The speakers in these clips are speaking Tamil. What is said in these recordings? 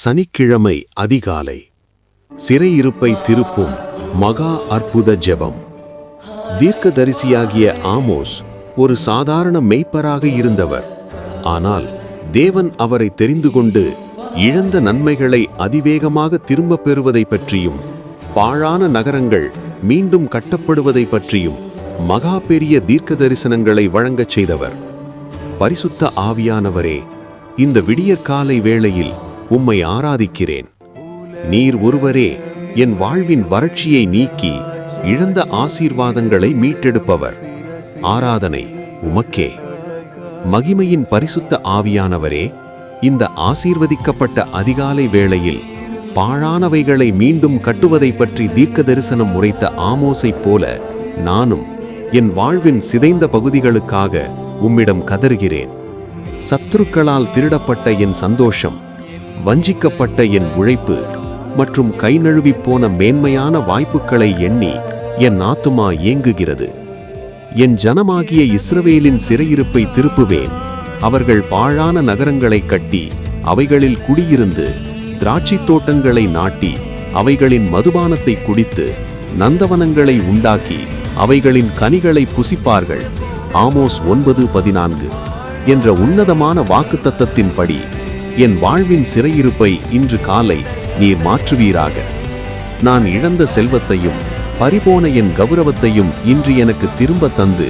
சனிக்கிழமை அதிகாலை சிறையிருப்பை திருப்பும் மகா அற்புத ஜெபம். தீர்க்கதரிசியாகிய ஆமோஸ் ஒரு சாதாரண மெய்ப்பராக இருந்தவர். ஆனால் தேவன் அவரை தெரிந்து கொண்டு இழந்த நன்மைகளை அதிவேகமாக திரும்பப் பெறுவதை பற்றியும் பாழான நகரங்கள் மீண்டும் கட்டப்படுவதை பற்றியும் மகா பெரிய தீர்க்க தரிசனங்களை வழங்கச் செய்தவர். பரிசுத்த ஆவியானவரே, இந்த விடியற்காலை வேளையில் உம்மை ஆராதிக்கிறேன். நீர் ஒருவரே என் வாழ்வின் வறட்சியை நீக்கி இழந்த ஆசீர்வாதங்களை மீட்டெடுப்பவர். ஆராதனை உமக்கே. மகிமையின் பரிசுத்த ஆவியானவரே, இந்த ஆசீர்வதிக்கப்பட்ட அதிகாலை வேளையில் பாழானவைகளை மீண்டும் கட்டுவதை பற்றி தீர்க்க தரிசனம் உரைத்த ஆமோஸைப் போல நானும் என் வாழ்வின் சிதைந்த பகுதிகளுக்காக உம்மிடம் கதறுகிறேன். சத்துருக்களால் திருடப்பட்ட என் சந்தோஷம், வஞ்சிக்கப்பட்ட என் உழைப்பு மற்றும் கை நழுவிப் போன மேன்மையான வாய்ப்புகளை எண்ணி என் ஆத்துமா ஏங்குகிறது. என் ஜனமாகிய இஸ்ரவேலின் சிறையிருப்பை திருப்புவேன். அவர்கள் பாழான நகரங்களை கட்டி அவைகளில் குடியிருந்து திராட்சைத் தோட்டங்களை நாட்டி அவைகளின் மதுபானத்தை குடித்து நந்தவனங்களை உண்டாக்கி அவைகளின் கனிகளை புசிப்பார்கள். ஆமோஸ் 9:14 என்ற உன்னதமான வாக்குத்தத்தத்தின்படி என் வாழ்வின் சிறையிருப்பை இன்று காலை நீர் மாற்றுவீராக. நான் இழந்த செல்வத்தையும் பறிபோன என் கௌரவத்தையும் இன்று எனக்கு திரும்ப தந்து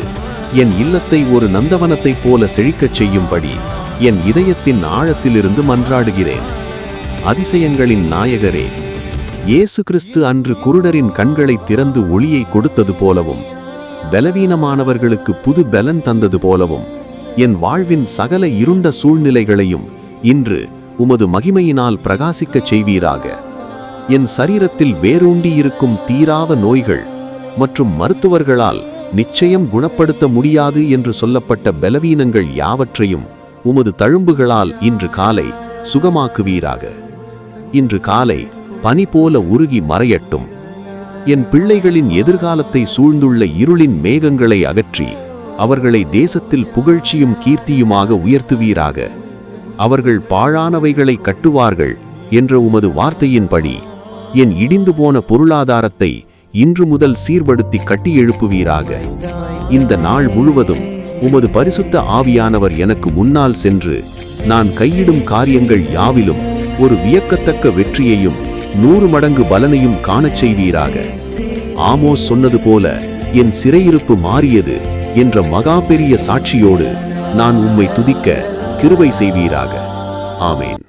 என் இல்லத்தை ஒரு நந்தவனத்தைப் போல செழிக்கச் செய்யும்படி என் இதயத்தின் ஆழத்திலிருந்து மன்றாடுகிறேன். அதிசயங்களின் நாயகரே, இயேசு கிறிஸ்து அன்று குருடரின் கண்களை திறந்து ஒளியை கொடுத்தது போலவும் பலவீனமானவர்களுக்கு புது பலன் தந்தது போலவும் என் வாழ்வின் சகல இருண்ட சூழ்நிலைகளையும் இன்று உமது மகிமையினால் பிரகாசிக்கச் செய்வீராக. என் சரீரத்தில் வேரூண்டி இருக்கும் தீராத நோய்கள் மற்றும் மருத்துவர்களால் நிச்சயம் குணப்படுத்த முடியாது என்று சொல்லப்பட்ட பலவீனங்கள் யாவற்றையும் உமது தழும்புகளால் இன்று காலை சுகமாக்குவீராக. இன்று காலை பனி போல உருகி மறையட்டும். என் பிள்ளைகளின் எதிர்காலத்தை சூழ்ந்துள்ள இருளின் மேகங்களை அகற்றி அவர்களை தேசத்தில் புகழ்ச்சியும் கீர்த்தியுமாக உயர்த்துவீராக. அவர்கள் பாழானவைகளை கட்டுவார்கள் என்ற உமது வார்த்தையின்படி என் இடிந்து போன பொருளாதாரத்தை இன்று முதல் சீர்படுத்தி கட்டி எழுப்புவீராக. இந்த நாள் முழுவதும் உமது பரிசுத்த ஆவியானவர் எனக்கு முன்னால் சென்று நான் கையிடும் காரியங்கள் யாவிலும் ஒரு வியக்கத்தக்க வெற்றியையும் 100 மடங்கு பலனையும் காணச் செய்வீராக. ஆமோஸ் சொன்னது போல என் சிறையிருப்பு மாறியது என்ற மகா பெரிய சாட்சியோடு நான் உம்மை துதிக்க கிருபை செய்வீராக. ஆமேன்.